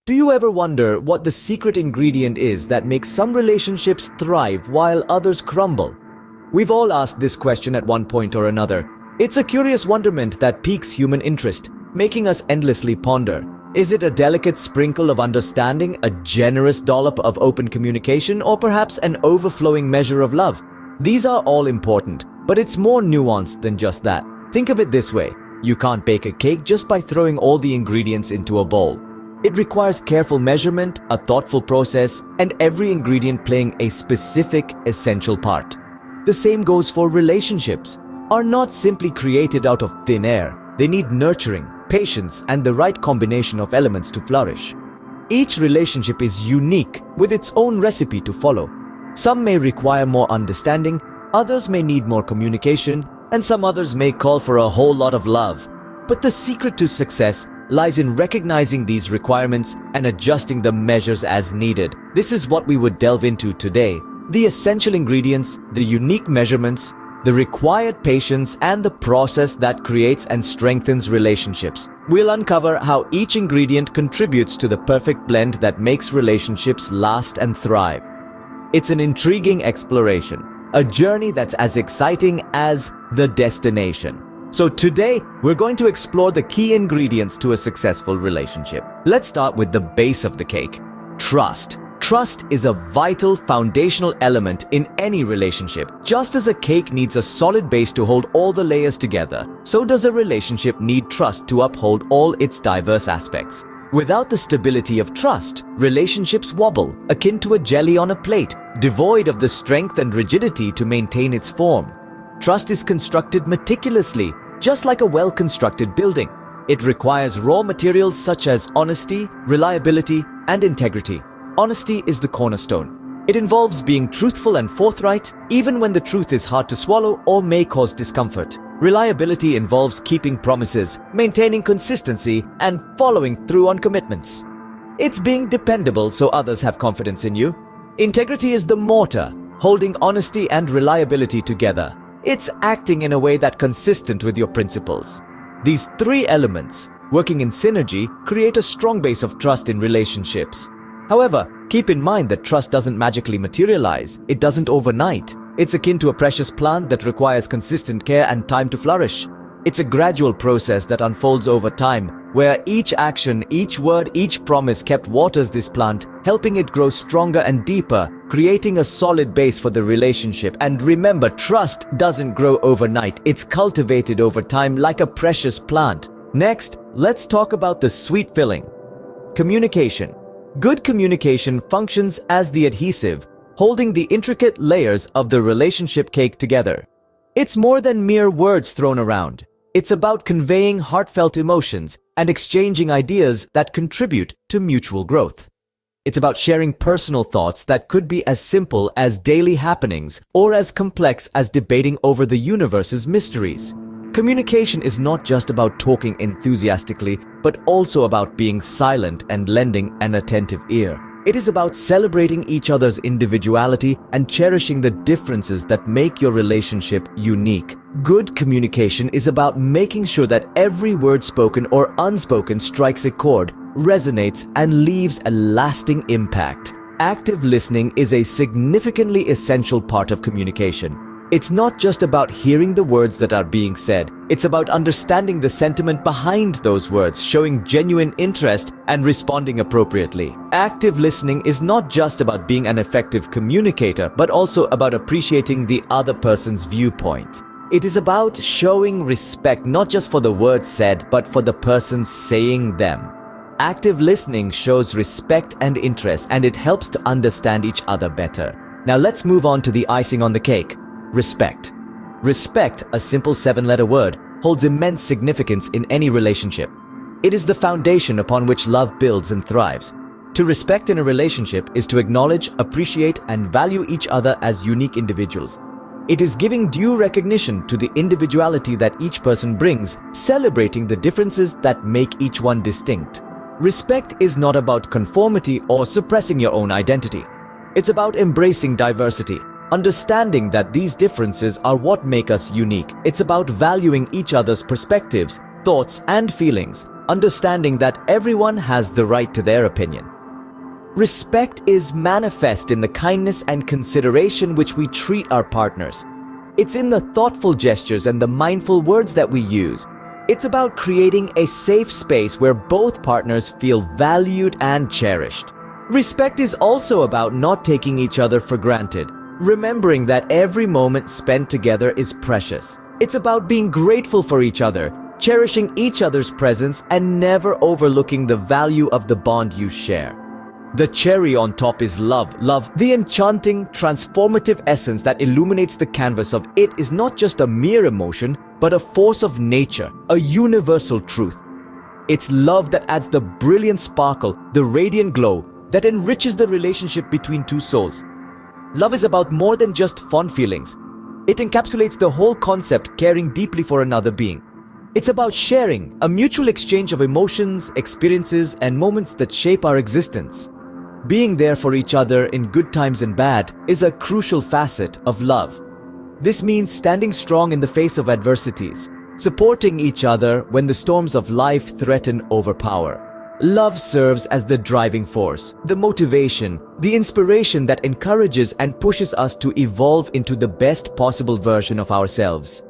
Do you ever wonder what the secret ingredient is that makes some relationships thrive while others crumble? We've all asked this question at one point or another. It's a curious wonderment that piques human interest, making us endlessly ponder. Is it a delicate sprinkle of understanding, a generous dollop of open communication, or perhaps an overflowing measure of love? These are all important, but it's more nuanced than just that. Think of it this way: you can't bake a cake just by throwing all the ingredients into a bowl. It requires careful measurement, a thoughtful process, and every ingredient playing a specific, essential part. The same goes for relationships. Are not simply created out of thin air. They need nurturing, patience, and the right combination of elements to flourish. Each relationship is unique, with its own recipe to follow. Some may require more understanding, others may need more communication, and some others may call for a whole lot of love. But the secret to success lies in recognizing these requirements and adjusting the measures as needed. This is what we would delve into today: the essential ingredients, the unique measurements, the required patience, and the process that creates and strengthens relationships. We'll uncover how each ingredient contributes to the perfect blend that makes relationships last and thrive. It's an intriguing exploration, a journey that's as exciting as the destination. So today, we're going to explore the key ingredients to a successful relationship. Let's start with the base of the cake: trust. Trust is a vital, foundational element in any relationship. Just as a cake needs a solid base to hold all the layers together, so does a relationship need trust to uphold all its diverse aspects. Without the stability of trust, relationships wobble, akin to a jelly on a plate, devoid of the strength and rigidity to maintain its form. Trust is constructed meticulously, just like a well-constructed building. It requires raw materials such as honesty, reliability, and integrity. Honesty is the cornerstone. It involves being truthful and forthright, even when the truth is hard to swallow or may cause discomfort. Reliability involves keeping promises, maintaining consistency, and following through on commitments. It's being dependable so others have confidence in you. Integrity is the mortar, holding honesty and reliability together. It's acting in a way that's consistent with your principles. These three elements, working in synergy, create a strong base of trust in relationships. However, keep in mind that trust doesn't magically materialize. It doesn't overnight. It's akin to a precious plant that requires consistent care and time to flourish. It's a gradual process that unfolds over time, where each action, each word, each promise kept waters this plant, helping it grow stronger and deeper, creating a solid base for the relationship. And remember, trust doesn't grow overnight. It's cultivated over time like a precious plant. Next, let's talk about the sweet filling: communication. Good communication functions as the adhesive, holding the intricate layers of the relationship cake together. It's more than mere words thrown around. It's about conveying heartfelt emotions and exchanging ideas that contribute to mutual growth. It's about sharing personal thoughts that could be as simple as daily happenings or as complex as debating over the universe's mysteries. Communication is not just about talking enthusiastically, but also about being silent and lending an attentive ear. It is about celebrating each other's individuality and cherishing the differences that make your relationship unique. Good communication is about making sure that every word spoken or unspoken strikes a chord, resonates, and leaves a lasting impact. Active listening is a significantly essential part of communication. It's not just about hearing the words that are being said. It's about understanding the sentiment behind those words, showing genuine interest, and responding appropriately. Active listening is not just about being an effective communicator, but also about appreciating the other person's viewpoint. It is about showing respect not just for the words said, but for the person saying them. Active listening shows respect and interest, and it helps to understand each other better. Now let's move on to the icing on the cake: respect. Respect, a simple 7-letter word, holds immense significance in any relationship. It is the foundation upon which love builds and thrives. To respect in a relationship is to acknowledge, appreciate, and value each other as unique individuals. It is giving due recognition to the individuality that each person brings, celebrating the differences that make each one distinct. Respect is not about conformity or suppressing your own identity. It's about embracing diversity, understanding that these differences are what make us unique. It's about valuing each other's perspectives, thoughts, and feelings, understanding that everyone has the right to their opinion. Respect is manifest in the kindness and consideration which we treat our partners. It's in the thoughtful gestures and the mindful words that we use. It's about creating a safe space where both partners feel valued and cherished. Respect is also about not taking each other for granted, remembering that every moment spent together is precious. It's about being grateful for each other, cherishing each other's presence, and never overlooking the value of the bond you share. The cherry on top is love. Love, the enchanting, transformative essence that illuminates the canvas of it, is not just a mere emotion, but a force of nature, a universal truth. It's love that adds the brilliant sparkle, the radiant glow, that enriches the relationship between two souls. Love is about more than just fond feelings. It encapsulates the whole concept, caring deeply for another being. It's about sharing, a mutual exchange of emotions, experiences, and moments that shape our existence. Being there for each other in good times and bad is a crucial facet of love. This means standing strong in the face of adversities, supporting each other when the storms of life threaten overpower. Love serves as the driving force, the motivation, the inspiration that encourages and pushes us to evolve into the best possible version of ourselves.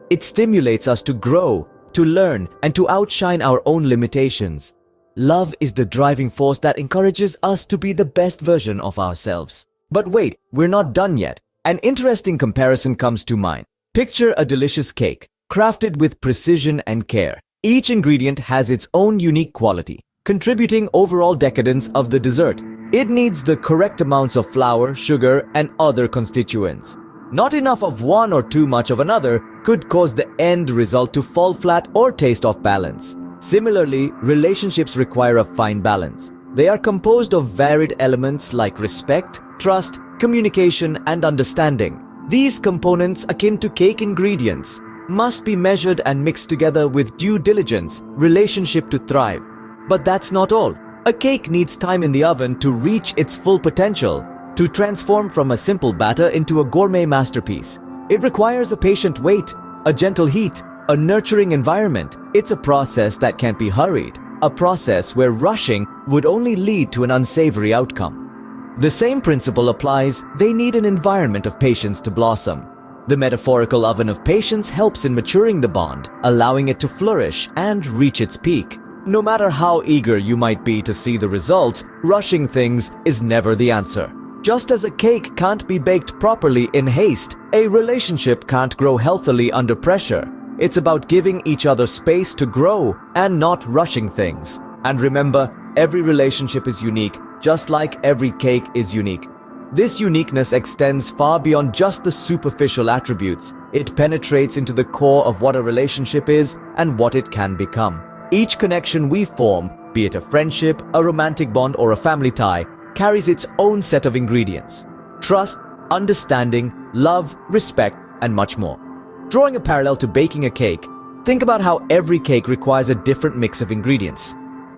It stimulates us to grow, to learn, and to outshine our own limitations. Love is the driving force that encourages us to be the best version of ourselves. But wait, we're not done yet. An interesting comparison comes to mind. Picture a delicious cake, crafted with precision and care. Each ingredient has its own unique quality, contributing overall decadence of the dessert. It needs the correct amounts of flour, sugar, and other constituents. Not enough of one or too much of another could cause the end result to fall flat or taste off balance. Similarly, relationships require a fine balance. They are composed of varied elements like respect, trust, communication, and understanding. These components, akin to cake ingredients, must be measured and mixed together with due diligence, relationship to thrive. But that's not all. A cake needs time in the oven to reach its full potential, to transform from a simple batter into a gourmet masterpiece. It requires a patient wait, a gentle heat, a nurturing environment. It's a process that can't be hurried, a process where rushing would only lead to an unsavory outcome. The same principle applies. They need an environment of patience to blossom. The metaphorical oven of patience helps in maturing the bond, allowing it to flourish and reach its peak. No matter how eager you might be to see the results, rushing things is never the answer. Just as a cake can't be baked properly in haste, a relationship can't grow healthily under pressure. It's about giving each other space to grow and not rushing things. And remember, every relationship is unique, just like every cake is unique. This uniqueness extends far beyond just the superficial attributes. It penetrates into the core of what a relationship is and what it can become. Each connection we form, be it a friendship, a romantic bond, or a family tie, carries its own set of ingredients: trust, understanding, love, respect, and much more. Drawing a parallel to baking a cake, think about how every cake requires a different mix of ingredients.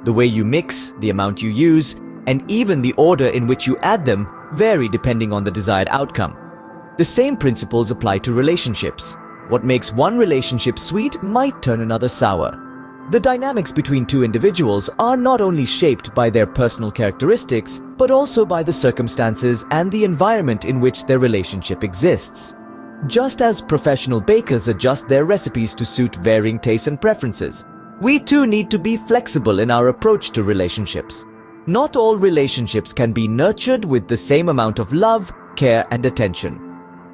The way you mix, the amount you use, and even the order in which you add them vary depending on the desired outcome. The same principles apply to relationships. What makes one relationship sweet might turn another sour. The dynamics between two individuals are not only shaped by their personal characteristics, but also by the circumstances and the environment in which their relationship exists. Just as professional bakers adjust their recipes to suit varying tastes and preferences, we too need to be flexible in our approach to relationships. Not all relationships can be nurtured with the same amount of love, care, and attention.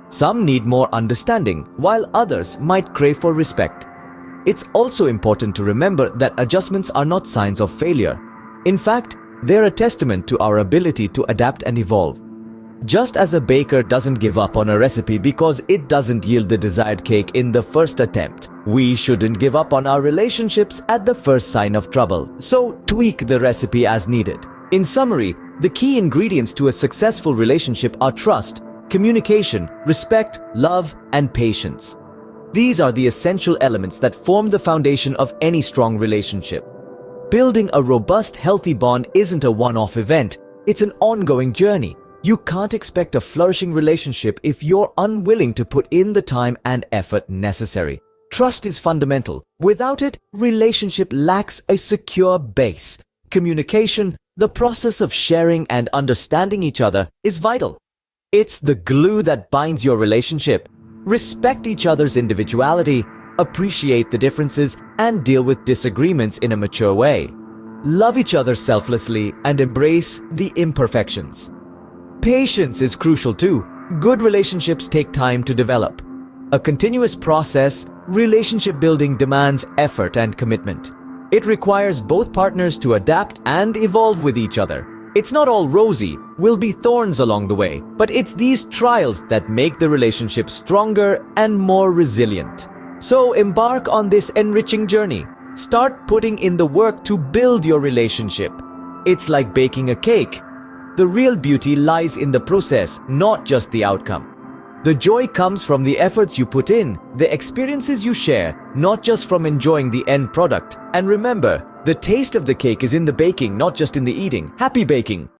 Some need more understanding, while others might crave for respect. It's also important to remember that adjustments are not signs of failure. In fact, they're a testament to our ability to adapt and evolve. Just as a baker doesn't give up on a recipe because it doesn't yield the desired cake in the first attempt, we shouldn't give up on our relationships at the first sign of trouble. So tweak the recipe as needed. In summary, the key ingredients to a successful relationship are trust, communication, respect, love, and patience. These are the essential elements that form the foundation of any strong relationship. Building a robust, healthy bond isn't a one-off event. It's an ongoing journey. You can't expect a flourishing relationship if you're unwilling to put in the time and effort necessary. Trust is fundamental. Without it, relationship lacks a secure base. Communication, the process of sharing and understanding each other, is vital. It's the glue that binds your relationship. Respect each other's individuality, appreciate the differences, and deal with disagreements in a mature way. Love each other selflessly and embrace the imperfections. Patience is crucial too. Good relationships take time to develop. A continuous process, relationship building demands effort and commitment. It requires both partners to adapt and evolve with each other. It's not all rosy, will be thorns along the way, but it's these trials that make the relationship stronger and more resilient. So embark on this enriching journey. Start putting in the work to build your relationship. It's like baking a cake. The real beauty lies in the process, not just the outcome. The joy comes from the efforts you put in, the experiences you share, not just from enjoying the end product. And remember, the taste of the cake is in the baking, not just in the eating. Happy baking!